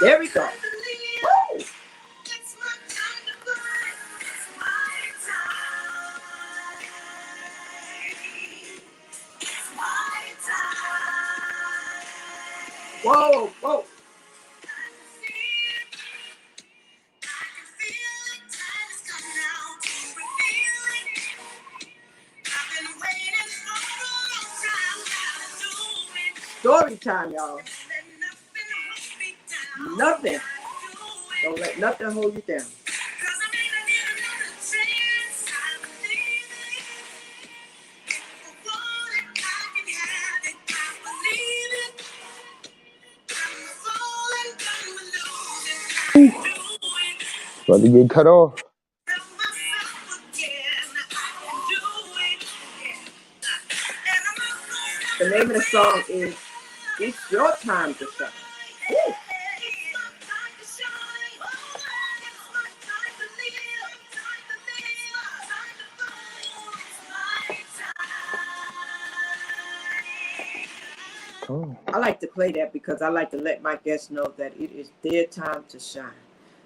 There we go. Woo! Whoa, whoa. Story time, y'all. Nothing. Don't let nothing hold you down. About to get cut off. The name of the song is It's Your Time to Shine. Woo. Oh. I like to play that because I like to let my guests know that it is their time to shine.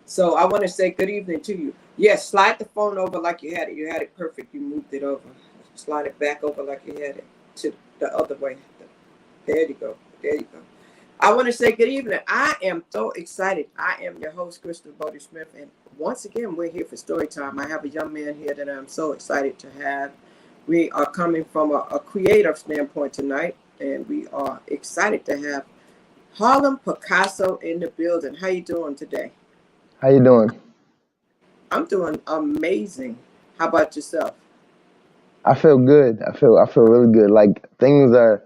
So I want to say good evening to you. Yes, slide the phone over like you had it. You had it perfect. You moved it over. Slide it back over like you had it to the other way. There you go. There you go. I want to say good evening. I am so excited. I am your host, Crystal Bodie Smith. And once again, we're here for story time. I have a young man here that I'm so excited to have. We are coming from a creative standpoint tonight, and we are excited to have Harlem Pacaso in the building. How you doing today? How you doing? I'm doing amazing. How about yourself? I feel good. I feel really good. Like things are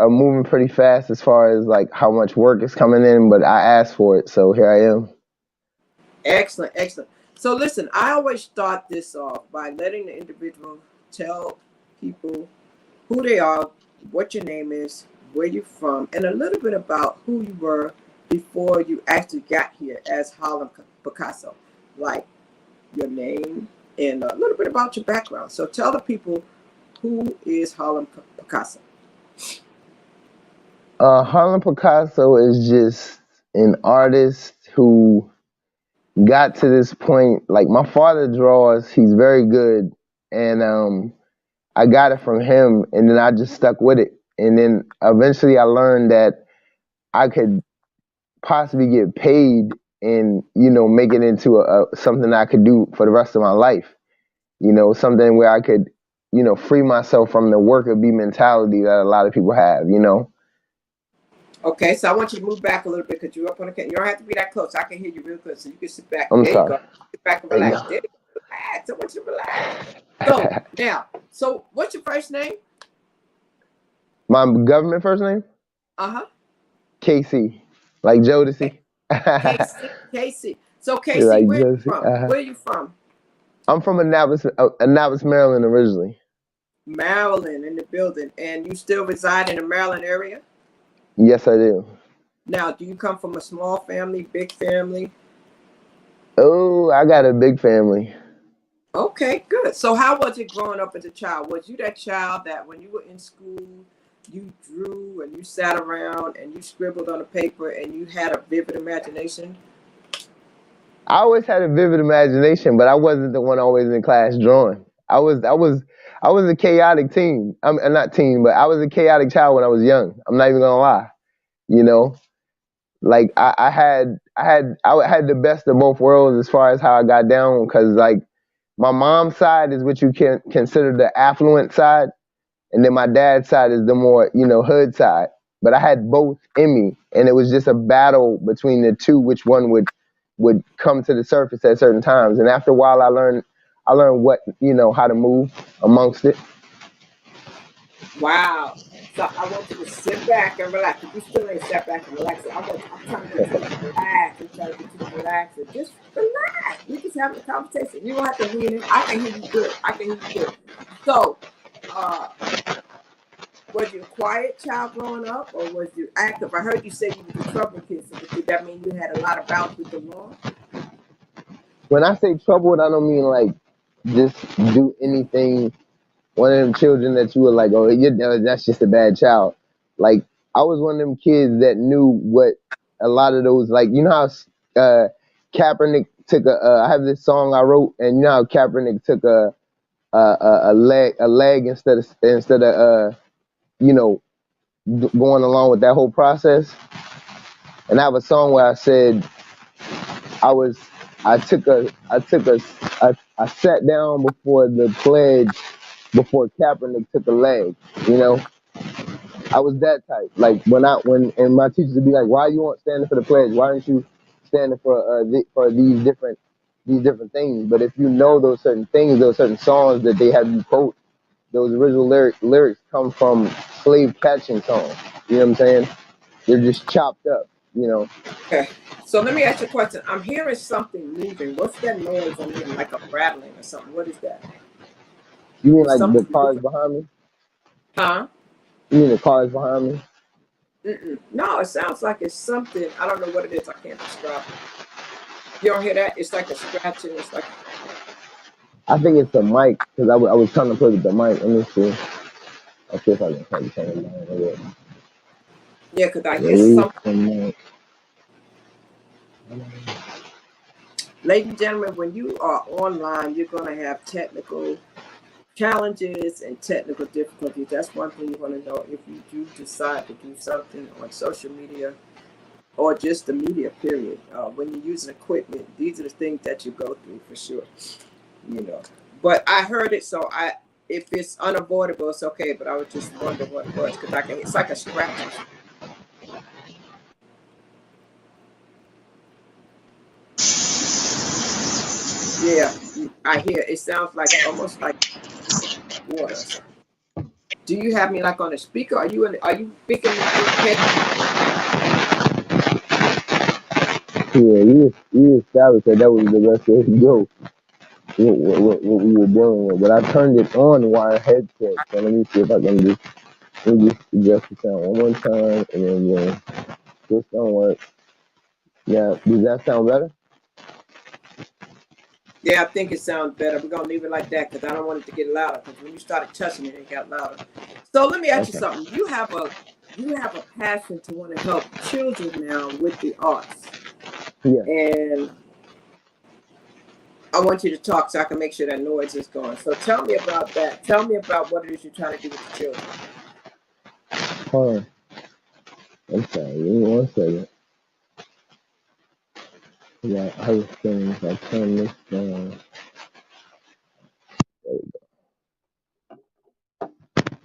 moving pretty fast as far as like how much work is coming in, but I asked for it, so here I am. Excellent, excellent. So listen, I always start this off by letting the individual tell people who they are, what your name is, where you're from, and a little bit about who you were before you actually got here as Harlem Picasso, like your name and a little bit about your background. So tell the people who is Harlem Picasso. Harlem Picasso is just an artist who got to this point. Like my father draws, he's very good, and I got it from him, and then I just stuck with it. And then eventually I learned that I could possibly get paid and make it into a something I could do for the rest of my life. Something where I could free myself from the worker bee mentality that a lot of people have. Okay, so I want you to move back a little bit because you're up on the camera. You don't have to be that close. I can hear you real good, so you can sit back. I'm There you sorry. go. Sit back and There you relax. There you go. Relax. I want you to relax. So now, so what's your first name? My government first name? Uh-huh. KC. Like Jodeci. Casey. Casey. So Casey, Like where are you Jodeci. from? Where are you from? I'm from Annapolis, Maryland originally. Maryland in the building. And you still reside in the Maryland area? Yes, I do. Now, do you come from a small family, big family? Oh, I got a big family. Okay, good. So how was it growing up as a child? Was you that child that when you were in school, you drew and you sat around and you scribbled on a paper and you had a vivid imagination? I always had a vivid imagination, but I wasn't the one always in class drawing. I was a chaotic teen. I'm not teen, but I was a chaotic child when I was young. I'm not even gonna lie. You know, like I had the best of both worlds as far as how I got down, because like my mom's side is what you can consider the affluent side, and then my dad's side is the more hood side. But I had both in me, and it was just a battle between the two, which one would come to the surface at certain times. And after a while, I learned what how to move amongst it. Wow. So I want you to sit back and relax. If you still ain't sat back and relax, I'm trying to get you to relax. I'm trying to get you to relax. And just relax. We just having a conversation. You don't have to read it. I can hear you good. I can hear you good. So, uh, was you a quiet child growing up or was you active? I heard you say you was a trouble kid. So did that mean you had a lot of bouts with the law? When I say troubled, I don't mean like just do anything. One of them children that you were like, oh, that's just a bad child. Like I was one of them kids that knew what a lot of those, like, you know how Kaepernick took I have this song I wrote, and you know how Kaepernick took a leg instead of you know going along with that whole process. And I have a song where I said I was I sat down before the pledge before Kaepernick took a leg, you know. I was that type. Like when my teachers would be like, "Why you weren't standing for the pledge? Why aren't you standing for these different things?" But if you know those certain things, those certain songs that they have you quote, those original lyrics come from slave catching songs. You know what I'm saying? They're just chopped up. You know. Okay. So let me ask you a question. I'm hearing something moving. What's that noise I'm hearing? Like a rattling or something. What is that? You mean Is like the something cars moving? behind me? Huh? You mean the cars behind me? Mm-mm. No, it sounds like it's something. I don't know what it is. I can't describe it. You don't hear that? It's like a scratching. It's like, I think it's the mic because I was trying to play with the mic. Let me see. I'll see if I can turn it down. yeah, because I hear There is something. some mic. Ladies and gentlemen, when you are online, you're going to have technical challenges and technical difficulties. That's one thing you want to know if you do decide to do something on social media or just the media period. When you're using equipment, these are the things that you go through for sure. You know, but I heard it, so if it's unavoidable, it's okay. But I was just wondering what it was because it's like a scratching. Yeah, I hear it. It sounds like almost like water or something. Do you have me like on a speaker? Are you speaking through Yeah, you established that was the best way to go. What we were dealing with, but I turned it on while headset. So let me see if I can let me just adjust the sound one more time, and then this don't work. Now, does that sound better? Yeah, I think it sounds better. We're gonna leave it like that because I don't want it to get louder. Because when you started touching it, it got louder. So let me ask you Okay. something. You have a passion to want to help children now with the arts, Yeah. and I want you to talk so I can make sure that noise is gone. So tell me about that. Tell me about what it is you're trying to do with the children. Hold on. I'm sorry. Give me one second. Yeah, other things. I turn this down.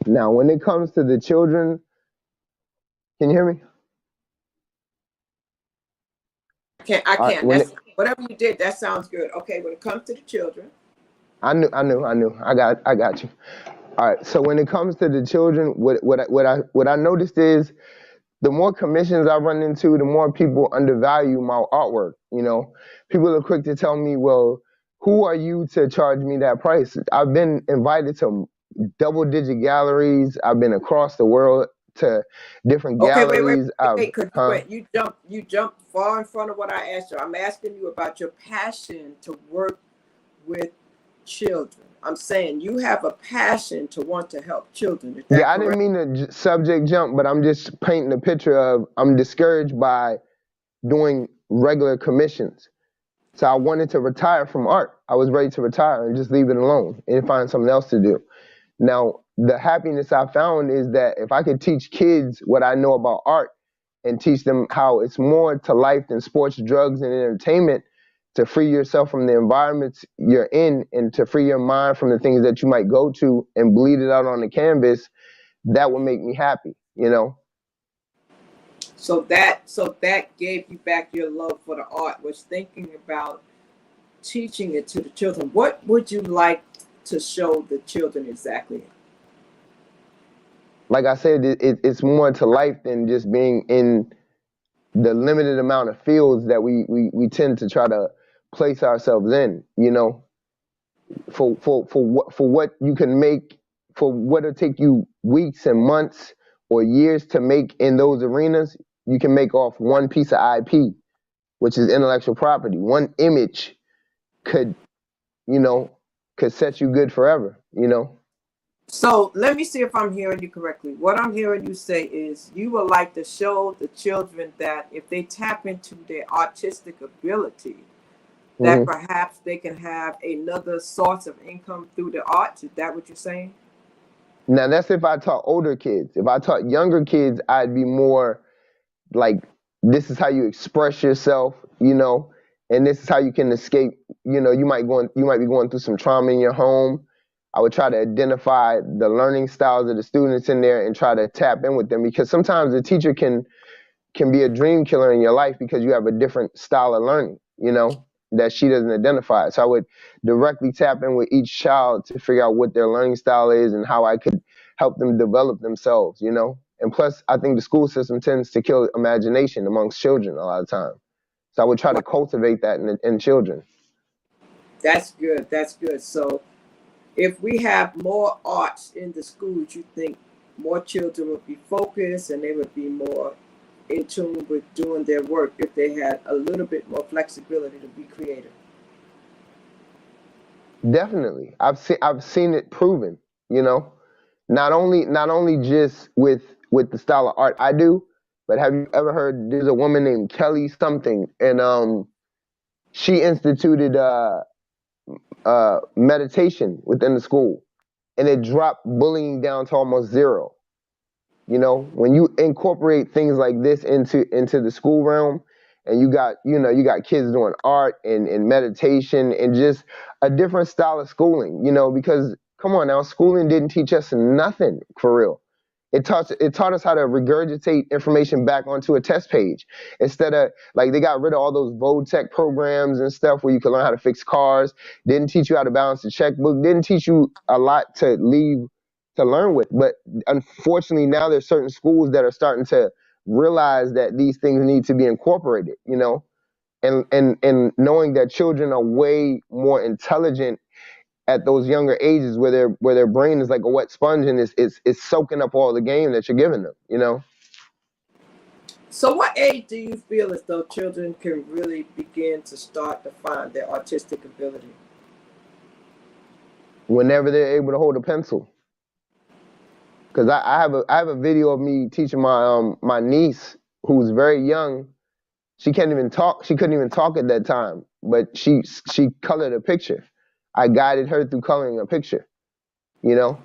Now, when it comes to the children, can you hear me? I All right. can't. That's whatever you did. That sounds good. Okay, when it comes to the children. I knew. I got you. All right. So when it comes to the children, what I noticed is the more commissions I run into, the more people undervalue my artwork. You know, people are quick to tell me, "Well, who are you to charge me that price?" I've been invited to double-digit galleries. I've been across the world to different Okay, wait, galleries. I've, because huh? you jumped far in front of what I asked you. I'm asking you about your passion to work with children. I'm saying you have a passion to want to help children. Is that Yeah, I didn't correct? mean to subject jump, but I'm just painting a picture of I'm discouraged by doing regular commissions. So I wanted to retire from art. I was ready to retire and just leave it alone and find something else to do. Now, the happiness I found is that if I could teach kids what I know about art and teach them how it's more to life than sports, drugs, and entertainment, to free yourself from the environments you're in and to free your mind from the things that you might go to and bleed it out on the canvas, that would make me happy, you know? So that gave you back your love for the art. Was thinking about teaching it to the children. What would you like to show the children exactly? Like I said, it's more to life than just being in the limited amount of fields that we tend to try to place ourselves in, you know, for what you can make, for what it'll take you weeks and months or years to make in those arenas, you can make off one piece of IP, which is intellectual property. One image could, you know, could set you good forever, you know. So let me see if I'm hearing you correctly. What I'm hearing you say is you would like to show the children that if they tap into their artistic ability, that Hmm. perhaps they can have another source of income through the arts. Is that what you're saying? Now that's if I taught older kids. If I taught younger kids, I'd be more like, this is how you express yourself, and this is how you can escape. You might be going through some trauma in your home. I would try to identify the learning styles of the students in there and try to tap in with them, because sometimes the teacher can be a dream killer in your life because you have a different style of learning, that she doesn't identify. So I would directly tap in with each child to figure out what their learning style is and how I could help them develop themselves. And plus, I think the school system tends to kill imagination amongst children a lot of times. So I would try to Well, cultivate that in children. that's good. That's good. So if we have more arts in the schools, you think more children would be focused and they would be more in tune with doing their work if they had a little bit more flexibility to be creative. Definitely, I've seen it proven. You know, not only just with the style of art I do, but have you ever heard? There's a woman named Kelly something, and she instituted meditation within the school, and it dropped bullying down to almost zero. When you incorporate things like this into the school realm, and you got kids doing art and meditation and just a different style of schooling, because come on now, schooling didn't teach us nothing for real. It taught us how to regurgitate information back onto a test page, instead of, like, they got rid of all those Vodtech programs and stuff where you could learn how to fix cars. Didn't teach you how to balance the checkbook. Didn't teach you a lot to learn with. But unfortunately, now there's certain schools that are starting to realize that these things need to be incorporated. And knowing that children are way more intelligent at those younger ages, where their brain is like a wet sponge, and it's soaking up all the game that you're giving them. So, what age do you feel as though children can really begin to start to find their artistic ability? Whenever they're able to hold a pencil. Because I have a video of me teaching my niece, who's very young. She can't even talk. She couldn't even talk at that time, but she colored a picture. I guided her through coloring a picture. You know,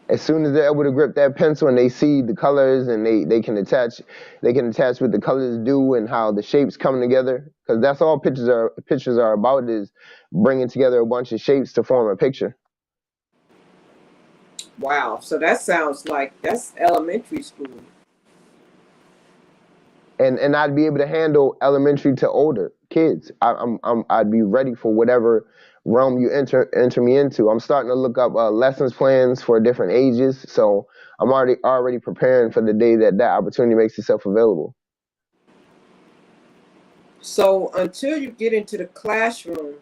as soon as they're able to grip that pencil and they see the colors, and they can attach what the colors do and how the shapes come together, because that's all pictures are about, is bringing together a bunch of shapes to form a picture. Wow. So, that sounds like that's elementary school. And I'd be able to handle elementary to older kids. I'd be ready for whatever realm you enter me into. I'm starting to look up lessons plans for different ages, so I'm already preparing for the day that opportunity makes itself available. So, until you get into the classroom,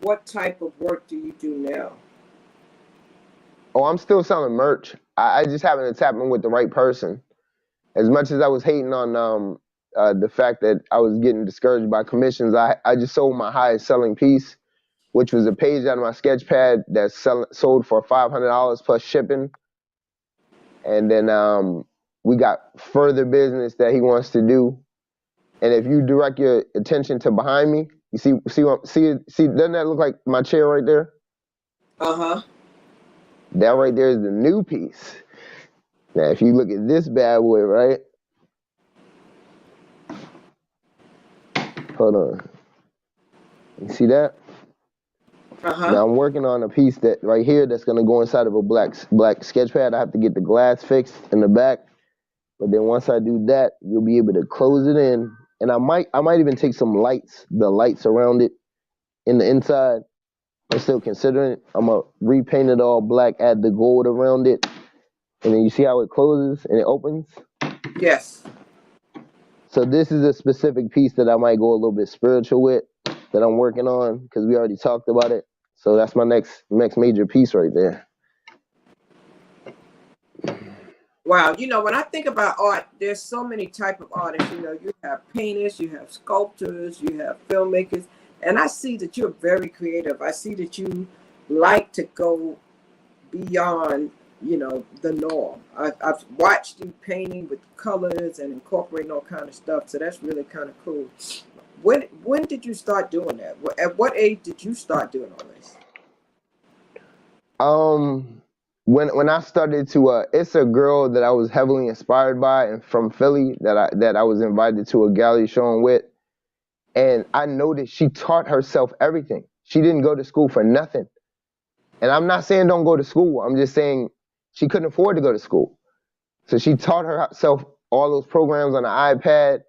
what type of work do you do now? Oh, I'm still selling merch. I just happen to tap in with the right person. As much as I was hating on the fact that I was getting discouraged by commissions, I just sold my highest selling piece, which was a page out of my sketch pad that sold for $500 plus shipping. And then we got further business that he wants to do. And if you direct your attention to behind me, you see, doesn't that look like my chair right there? Uh huh. That right there is the new piece. Now, if you look at this bad boy, right? Hold on. You see that? Uh huh. Now I'm working on a piece that right here that's gonna go inside of a black sketch pad. I have to get the glass fixed in the back, but then once I do that, you'll be able to close it in, and I might even take the lights around it in the inside. I'm still considering it. I'm gonna repaint it all black, add the gold around it, and then you see how it closes and it opens. Yes. So this is a specific piece that I might go a little bit spiritual with, that I'm working on, because we already talked about it. So that's my next major piece right there. Wow. When I think about art, there's so many type of artists. You have painters, you have sculptors, you have filmmakers, and I see that you're very creative. I see that you like to go beyond, the norm. I've watched you painting with colors and incorporating all kind of stuff, so that's really kind of cool. When did you start doing that? At what age did you start doing all this? Um, when I started to, it's a girl that I was heavily inspired by and from Philly that I was invited to a gallery showing with, and I noticed she taught herself everything. She didn't go to school for nothing. And I'm not saying don't go to school. I'm just saying she couldn't afford to go to school. So she taught herself all those programs on the iPad.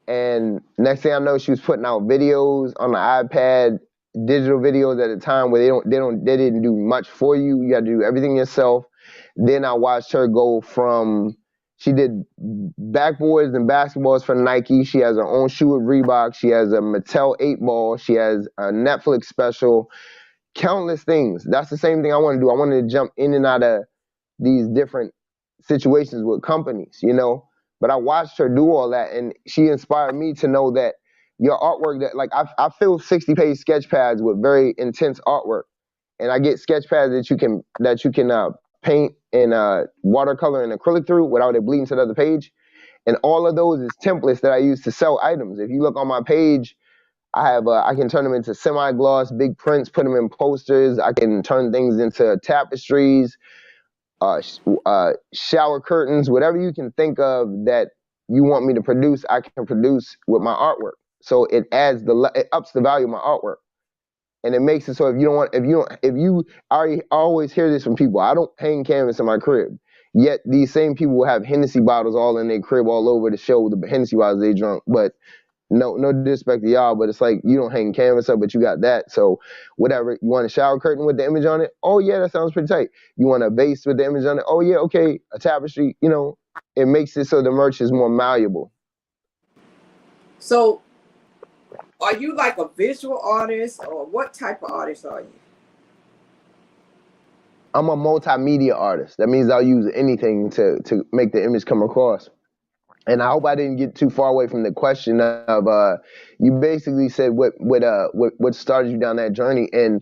And next thing I know, she was putting out videos on the iPad, digital videos at a time where they didn't do much for you. You had to do everything yourself. Then I watched her go from, she did backboards and basketballs for Nike. She has her own shoe with Reebok. She has a Mattel 8-ball. She has a Netflix special. Countless things. That's the same thing I want to do. I wanted to jump in and out of these different situations with companies, But I watched her do all that, and she inspired me to know that your artwork, that like I fill 60-page sketch pads with very intense artwork, and I get sketch pads that you can paint in watercolor and acrylic through without it bleeding to the other page, and all of those is templates that I use to sell items. If you look on my page, I can turn them into semi-gloss, big prints, put them in posters. I can turn things into tapestries, shower curtains, whatever you can think of that you want me to produce, I can produce with my artwork. So it ups the value of my artwork, and it makes it so I always hear this from people. I don't hang canvas in my crib. Yet these same people will have Hennessy bottles all in their crib all over to show the Hennessy bottles they drunk, but. No disrespect to y'all, but it's like you don't hang canvas up, but you got that. So whatever. You want a shower curtain with the image on it? Oh yeah, that sounds pretty tight. You want a vase with the image on it? Oh yeah, okay. A tapestry, it makes it so the merch is more malleable. So are you like a visual artist, or what type of artist are you? I'm a multimedia artist. That means I'll use anything to make the image come across. And I hope I didn't get too far away from the question of you basically said what started you down that journey, and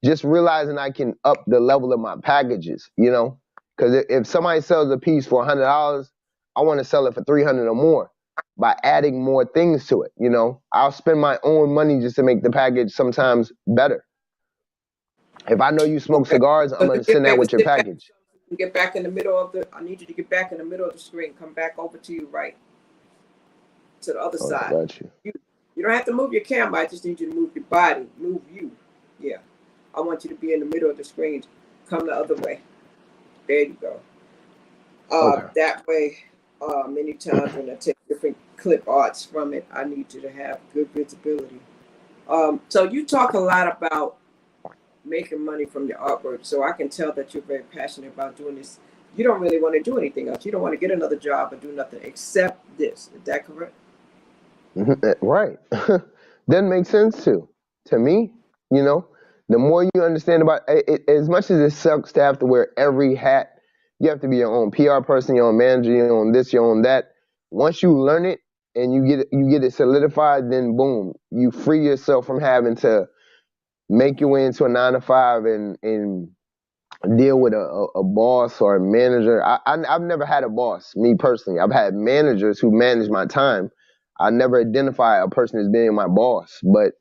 just realizing I can up the level of my packages, because if somebody sells a piece for $100, I want to sell it for $300 or more by adding more things to it. I'll spend my own money just to make the package sometimes better. If I know you smoke Okay. cigars, I'm gonna send that with your package. Get back in the middle of the. I need you to get back in the middle of the screen. Come back over to you, right to the other Oh, I side. got you. You don't have to move your camera. I just need you to move your body. Move you. Yeah. I want you to be in the middle of the screen. Come the other way. There you go. Okay. That way, many times when I take different clip arts from it, I need you to have good visibility. So you talk a lot about making money from your artwork. So I can tell that you're very passionate about doing this. You don't really want to do anything else. You don't want to get another job or do nothing except this. Is that correct? Right. That makes sense too. To me, the more you understand about it, as much as it sucks to have to wear every hat, you have to be your own PR person, your own manager, your own this, your own that. Once you learn it and you get it solidified, then boom, you free yourself from having to make your way into a 9 to 5 and deal with a boss or a manager. I've never had a boss, me personally. I've had managers who manage my time. I never identify a person as being my boss, but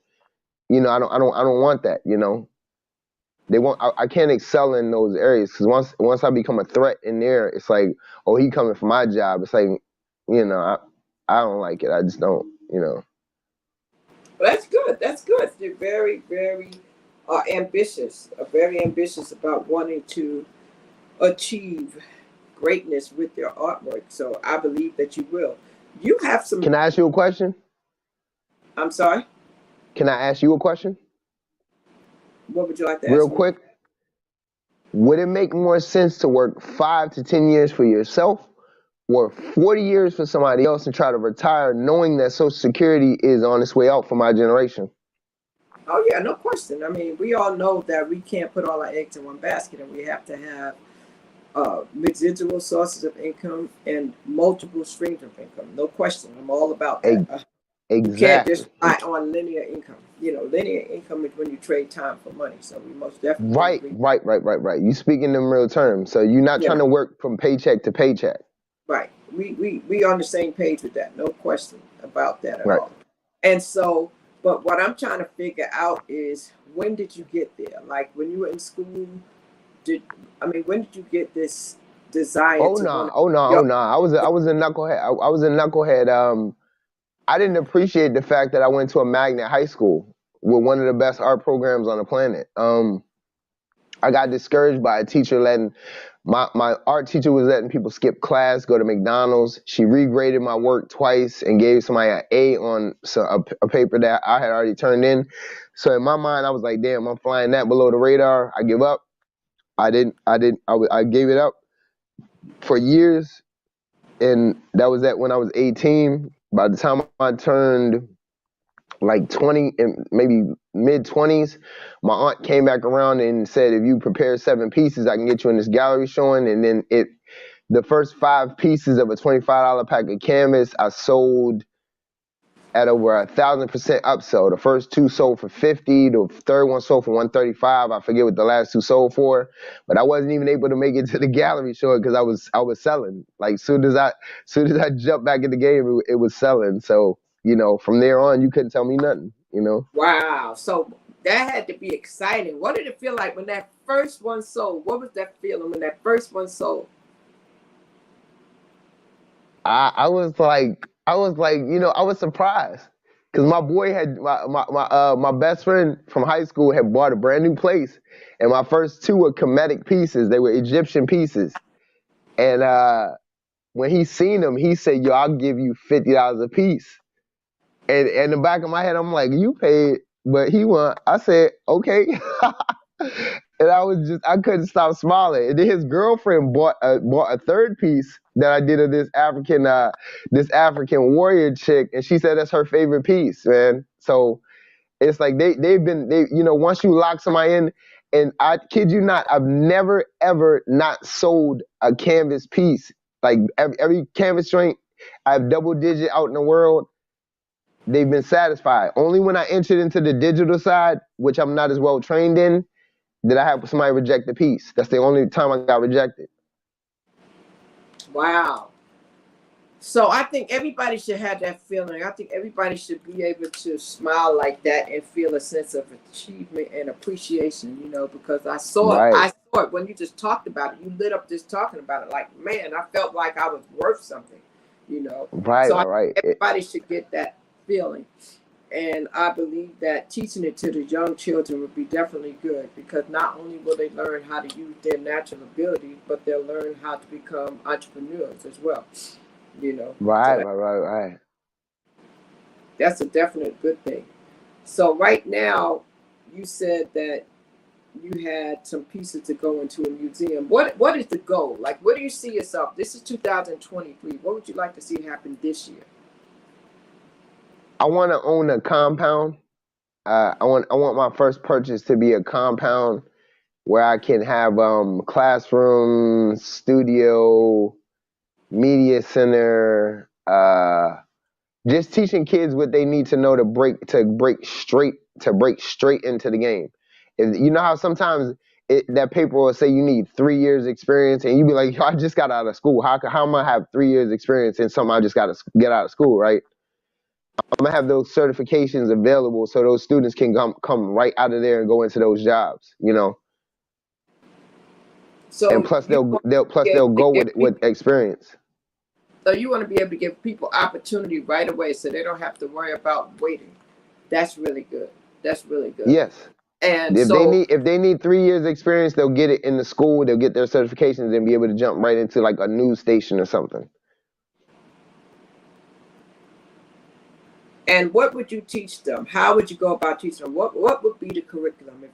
I don't want that. I can't excel in those areas because once I become a threat in there, it's like, oh, he coming for my job. It's like, I don't like it. I just don't. Well, that's good. That's good. You're very, very ambitious. Very ambitious about wanting to achieve greatness with your artwork. So I believe that you will. You have some. Can I ask you a question? I'm sorry. Can I ask you a question? What would you like to Real ask me? quick. Would it make more sense to work 5 to 10 years for yourself or 40 years for somebody else and try to retire knowing that Social Security is on its way out for my generation? Oh yeah, no question. I mean, we all know that we can't put all our eggs in one basket, and we have to have residual sources of income and multiple streams of income. No question. I'm all about that. You can't just Exactly. rely on linear income. Linear income is when you trade time for money. So we most definitely Right, agree. right, right, right, right. You speak in them real terms. So you're not You trying know, to work from paycheck to paycheck. right. We on the same page with that. No question about that at Right. all. And so, but what I'm trying to figure out is, when did you get there? Like when you were in school, did when did you get this desire Oh to no, want to oh no, yo oh no. I was a knucklehead. I was a knucklehead. I didn't appreciate the fact that I went to a magnet high school with one of the best art programs on the planet. I got discouraged by a teacher letting my art teacher was letting people skip class, go to McDonald's. She regraded my work twice and gave somebody an A on a paper that I had already turned in. So in my mind, I was like, damn, I'm flying that below the radar. I give up. I gave it up for years. And that was when I was 18. By the time I turned like 20 and maybe mid 20s, my aunt came back around and said, if you prepare 7 pieces, I can get you in this gallery showing. And then the first 5 pieces of a $25 pack of canvas, I sold at over 1,000% upsell. The first 2 sold for 50. The third one sold for 135. I forget what the last 2 sold for, but I wasn't even able to make it to the gallery show because I was selling. Like soon as I jumped back in the game, it was selling. So from there on, you couldn't tell me nothing. Wow. So that had to be exciting. What did it feel like when that first one sold? What was that feeling when that first one sold? I was like, I was surprised because my boy had my best friend from high school had bought a brand new place, and my first 2 were Kemetic pieces. They were Egyptian pieces, and when he seen them, he said, "Yo, I'll give you $50 a piece." And in the back of my head, I'm like, "You paid," but he want. I said, "Okay." And I couldn't stop smiling. And then his girlfriend bought a third piece that I did of this African warrior chick, and she said that's her favorite piece, man. So it's like once you lock somebody in, and I kid you not, I've never ever not sold a canvas piece. Like every canvas joint I've double digit out in the world, they've been satisfied. Only when I entered into the digital side, which I'm not as well trained in, did I have somebody reject the piece. That's the only time I got rejected. Wow. So I think everybody should have that feeling. I think everybody should be able to smile like that and feel a sense of achievement and appreciation, because Right, I saw it when you just talked about it. You lit up just talking about it. Like, man, I felt like I was worth something. right, So I right, think right. everybody should get that feeling. And I believe that teaching it to the young children would be definitely good, because not only will they learn how to use their natural abilities, but they'll learn how to become entrepreneurs as well. So Right, right, right, right. that's a definite good thing. So right now, you said that you had some pieces to go into a museum. What is the goal? Like, where do you see yourself? This is 2023. What would you like to see happen this year? I want to own a compound. I want my first purchase to be a compound where I can have classroom, studio, media center, just teaching kids what they need to know to break straight into the game. You know how sometimes that paper will say you need 3 years experience, and you be like, "Yo, I just got out of school. How am I have 3 years experience in something I just got to get out of school?" Right? I'm gonna have those certifications available so those students can come right out of there and go into those jobs. And So plus you want to be they'll able to go give with people, experience. so you want to be able to give people opportunity right away, so they don't have to worry about waiting. That's really good. That's really good. Yes. And If so, they need 3 years experience, they'll get it in the school. They'll get their certifications and be able to jump right into like a news station or something. and what would you teach them? How would you go about teaching them? What would be the curriculum if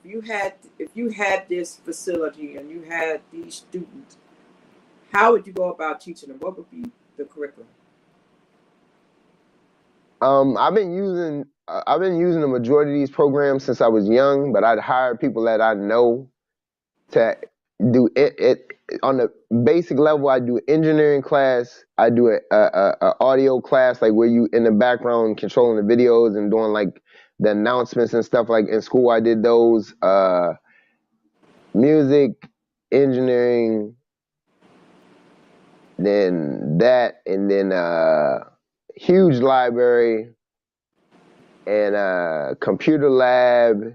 you had this facility and you had these students? How would you go about teaching them? What would be the curriculum? I've been using the majority of these programs since I was young, but I'd hire people that I know to do it on the basic level, I do engineering class. I do a audio class, like where you in the background controlling the videos and doing like the announcements and stuff. Like in school, I did those. Music, engineering, then that, and then huge library and computer lab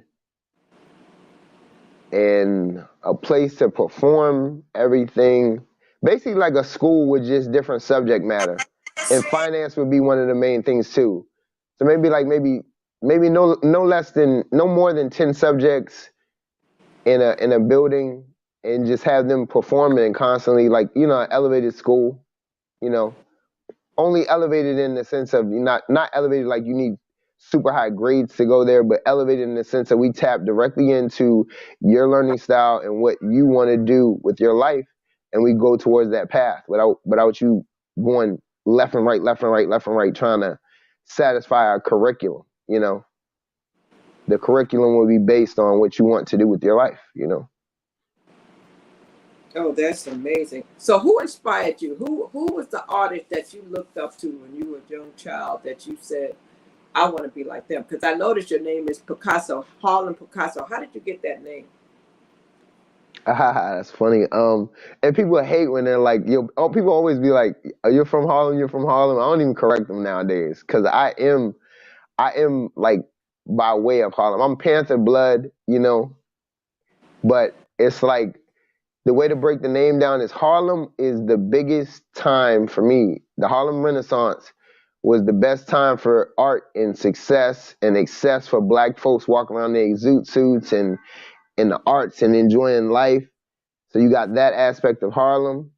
and a place to perform everything. Basically like a school with just different subject matter. And finance would be one of the main things too. So maybe no more than 10 subjects in a building, and just have them performing constantly, like, elevated school, you know. Only elevated in the sense of not elevated like you need super high grades to go there, but elevated in the sense that we tap directly into your learning style and what you want to do with your life, and we go towards that path without you going left and right, left and right, left and right, trying to satisfy our curriculum. The curriculum will be based on what you want to do with your life. Oh, that's amazing. So who inspired you? Who was the artist that you looked up to when you were a young child that you said, I want to be like them? Because I noticed your name is Pacaso, Harlem Pacaso. How did you get that name? That's funny. And people hate when they're like, people always be like, "You're from Harlem. You're from Harlem." I don't even correct them nowadays because I am like by way of Harlem. I'm Panther blood, but it's like the way to break the name down is Harlem is the biggest time for me. The Harlem Renaissance was the best time for art and success and excess for black folks walking around in their zoot suits and in the arts and enjoying life. So you got that aspect of Harlem.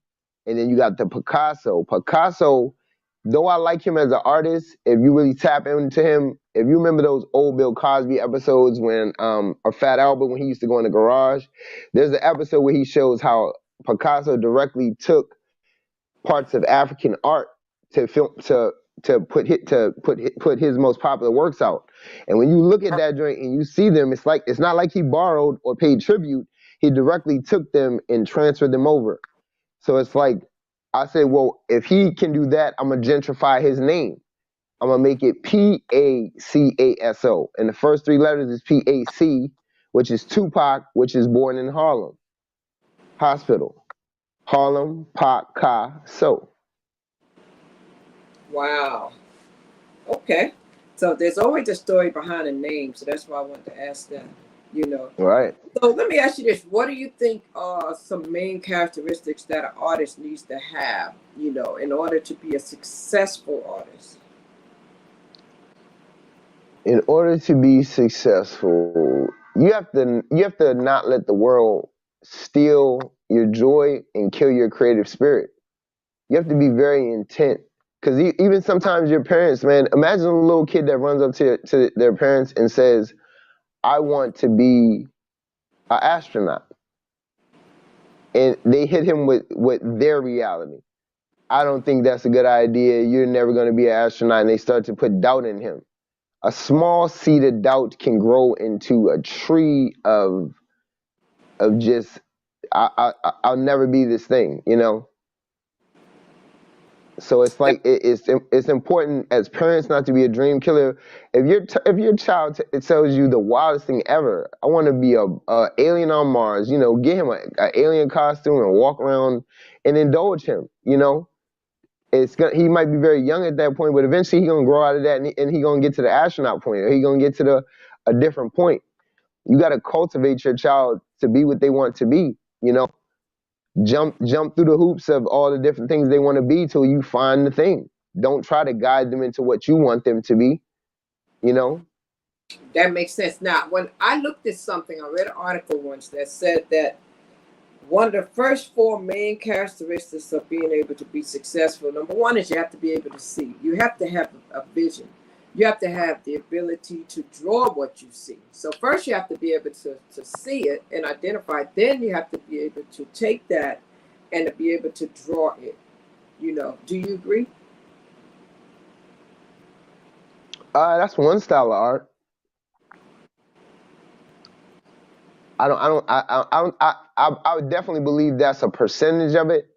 And then you got the Pacaso. Pacaso, though I like him as an artist, if you really tap into him, if you remember those old Bill Cosby episodes when, or Fat Albert when he used to go in the garage, there's an episode where he shows how Pacaso directly took parts of African art to film to put his most popular works out. And when you look at that joint and you see them, it's not like he borrowed or paid tribute. He directly took them and transferred them over. So it's like I say, well, if he can do that, I'm gonna gentrify his name. I'm gonna make it Pacaso, and the first three letters is Pac, which is Tupac, which is born in Harlem Hospital. Harlem Pacaso. Wow. Okay. So there's always a story behind a name, so that's why I wanted to ask that. You know. Right. So let me ask you this: what do you think are some main characteristics that an artist needs to have, in order to be a successful artist? In order to be successful, you have to not let the world steal your joy and kill your creative spirit. You have to be very intent. Because even sometimes your parents, man, imagine a little kid that runs up to their parents and says, I want to be an astronaut. And they hit him with their reality. I don't think that's a good idea. You're never going to be an astronaut. And they start to put doubt in him. A small seed of doubt can grow into a tree of just, I'll never be this thing. So it's like it's important as parents not to be a dream killer. If your child it tells you the wildest thing ever, I want to be a alien on Mars. Get him a alien costume and walk around and indulge him. He might be very young at that point, but eventually he's gonna grow out of that and he gonna get to the astronaut point, or he gonna get to a different point. You got to cultivate your child to be what they want to be. Jump through the hoops of all the different things they want to be till you find the thing. Don't try to guide them into what you want them to be. That makes sense. Now, when I looked at something, I read an article once that said that one of the first four main characteristics of being able to be successful, number one is you have to be able to see. You have to have a vision. You have to have the ability to draw what you see. So first you have to be able to see it and identify it. Then you have to be able to take that and to be able to draw it. Do you agree? That's one style of art. I would definitely believe that's a percentage of it,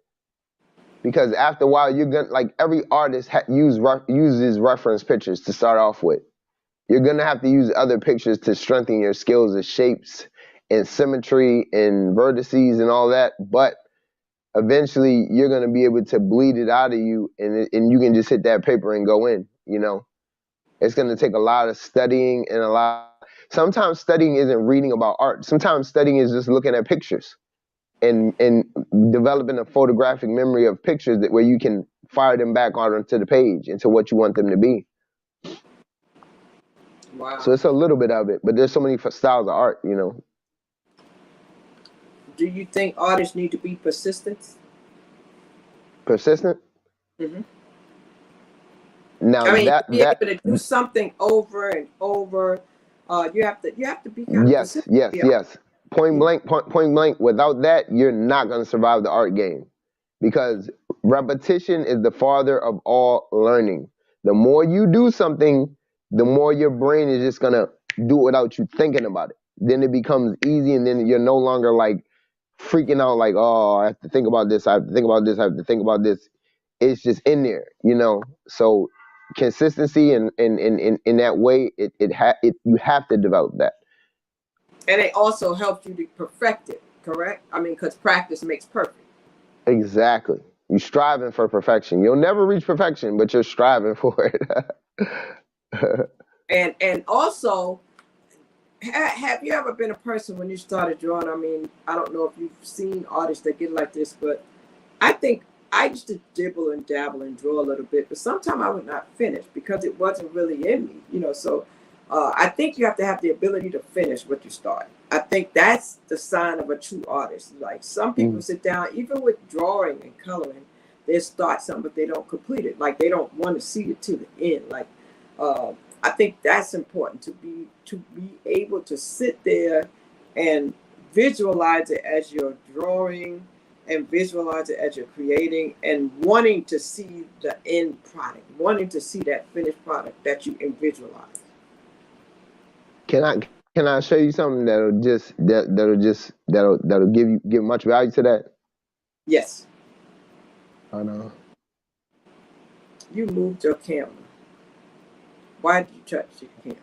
because after a while you're gonna, like, every artist uses reference pictures to start off with. You're gonna have to use other pictures to strengthen your skills of shapes and symmetry and vertices and all that, but eventually you're gonna be able to bleed it out of you, and you can just hit that paper and go in, you know? It's gonna take a lot of studying and a lot. Sometimes studying isn't reading about art. Sometimes studying is just looking at pictures and developing a photographic memory of pictures that where you can fire them back onto the page into what you want them to be. Wow. So it's a little bit of it, but there's so many styles of art, you know. Do you think artists need to be persistent? Persistent. Hmm. Now I mean, to that be able that to do something over and over, you have to be kind of yes, persistent. yes, Yeah. yes. Point blank. Without that, you're not gonna survive the art game, because repetition is the father of all learning. The more you do something, the more your brain is just gonna do it without you thinking about it. Then it becomes easy, and then you're no longer like freaking out like, oh, I have to think about this, I have to think about this, I have to think about this. It's just in there, you know. So consistency and in that way, you have to develop that. And it also helps you to perfect it, correct? I mean, because practice makes perfect. Exactly. You're striving for perfection. You'll never reach perfection, but you're striving for it. And also, have you ever been a person when you started drawing? I mean, I don't know if you've seen artists that get like this, but I think I used to dibble and dabble and draw a little bit, but sometimes I would not finish because it wasn't really in me, you know. So I think you have to have the ability to finish what you start. I think that's the sign of a true artist. Like some people Mm. sit down, even with drawing and coloring, they start something, but they don't complete it. Like they don't want to see it to the end. Like uh, I think that's important to be able to sit there and visualize it as you're drawing and visualize it as you're creating and wanting to see the end product, wanting to see that finished product that you can visualize. Can I can I show you something that'll give much value to that? Yes, I know. you moved your camera. Why did you touch your camera?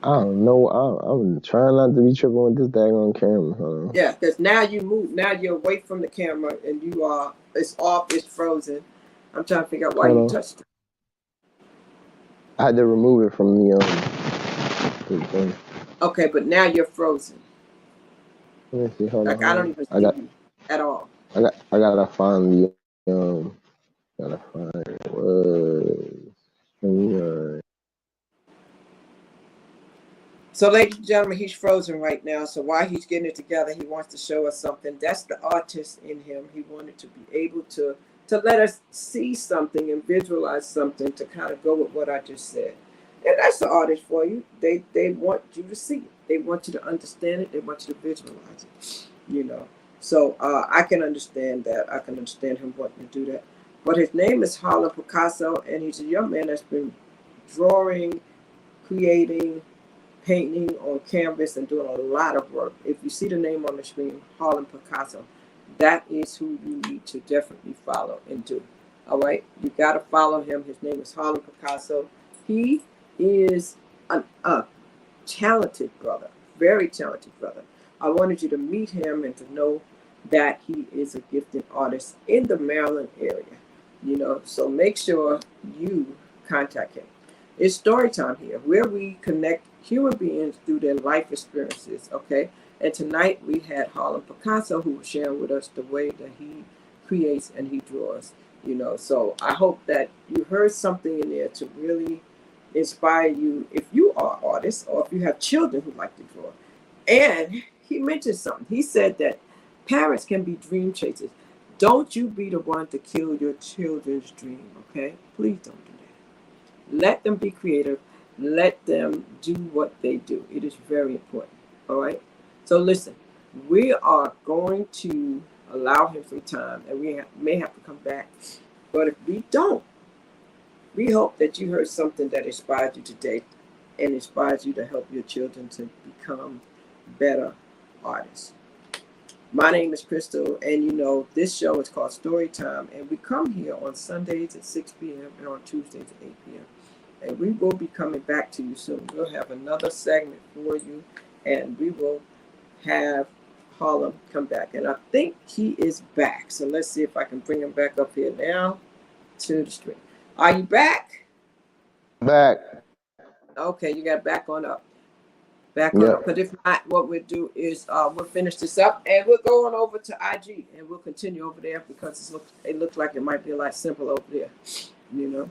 I don't know. I'm trying not to be tripping with this daggone camera. Hold on. Yeah, because now you move. Now you're away from the camera and you are. It's off. It's frozen. I'm trying to figure out why Hold you on. touched it. I had to remove it from the thing. Okay, but now you're frozen. Let me see. Hold on. Like I Hold don't on. even see you at all. I gotta find the gotta find it was. So, ladies and gentlemen, he's frozen right now. So while he's getting it together, he wants to show us something. That's the artist in him. He wanted to be able to let us see something and visualize something to kind of go with what I just said. And that's the artist for you. They want you to see it. They want you to understand it. They want you to visualize it. You know. So I can understand that. I can understand him wanting to do that. But his name is Harlem Pacaso, and he's a young man that's been drawing, creating, painting on canvas and doing a lot of work. If you see the name on the screen, Harlem Pacaso, that is who you need to definitely follow and do. All right, you got to follow him. His name is Harlem Pacaso. He is a talented brother, very talented brother. I wanted you to meet him and to know that he is a gifted artist in the Maryland area. You know, so make sure you contact him. It's story time here, where we connect human beings through their life experiences. Okay, and tonight we had Harlem Pacaso, who was sharing with us the way that he creates and he draws. You know, so I hope that you heard something in there to really inspire you if you are artists or if you have children who like to draw. And he mentioned something. He said that parents can be dream chasers. Don't you be the one to kill your children's dream, okay? Please don't do that. Let them be creative. Let them do what they do. It is very important, all right? So listen, we are going to allow him some time and may have to come back. But if we don't, we hope that you heard something that inspired you today and inspires you to help your children to become better artists. My name is Crystal, and you know, this show is called Story Time, and we come here on Sundays at 6 p.m. and on Tuesdays at 8 p.m. And we will be coming back to you soon. We'll have another segment for you, and we will have Harlem come back. And I think he is back. So let's see if I can bring him back up here now to the screen. Are you back? Back. Okay, you got back on up. Back on Yep. up. But if not, what we'll do is we'll finish this up and we'll go on over to IG and we'll continue over there because it looks like it might be a lot simpler over there, you know.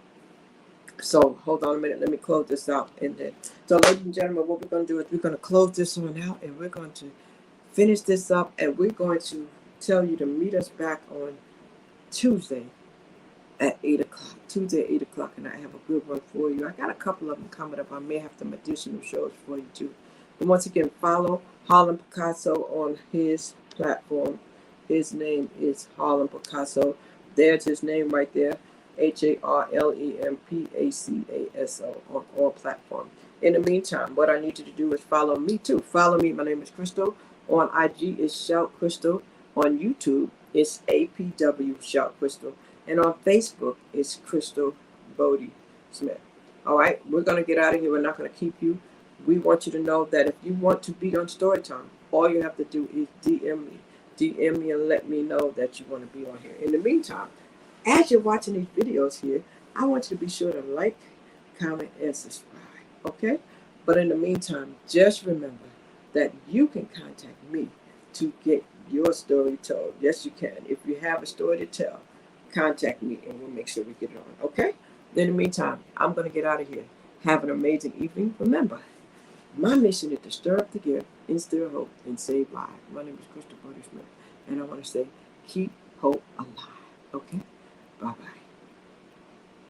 So hold on a minute. Let me close this out. And then, so ladies and gentlemen, what we're going to do is we're going to close this one out and we're going to finish this up and we're going to tell you to meet us back on Tuesday at 8 o'clock. Tuesday at 8 o'clock, and I have a good one for you. I got a couple of them coming up. I may have some additional shows for you too. And once again, follow Harlem Pacaso on his platform. His name is Harlem Pacaso. There's his name right there. HarlemPacaso on all platforms. In the meantime, what I need you to do is follow me too. Follow me. My name is Crystal. On IG is Shout Crystal. On YouTube it's APW Shout Crystal. And on Facebook it's Crystal Bodie Smith. All right, we're going to get out of here. We're not going to keep you. We want you to know that if you want to be on Storytime, all you have to do is DM me. DM me and let me know that you want to be on here. In the meantime, as you're watching these videos here, I want you to be sure to like, comment, and subscribe, okay? But in the meantime, just remember that you can contact me to get your story told. Yes, you can. If you have a story to tell, contact me and we'll make sure we get it on, okay? In the meantime, I'm going to get out of here. Have an amazing evening. Remember, my mission is to stir up the gift, instill hope, and save lives. My name is Crystal Bodie Smith, and I want to say, keep hope alive, okay? Bye-bye.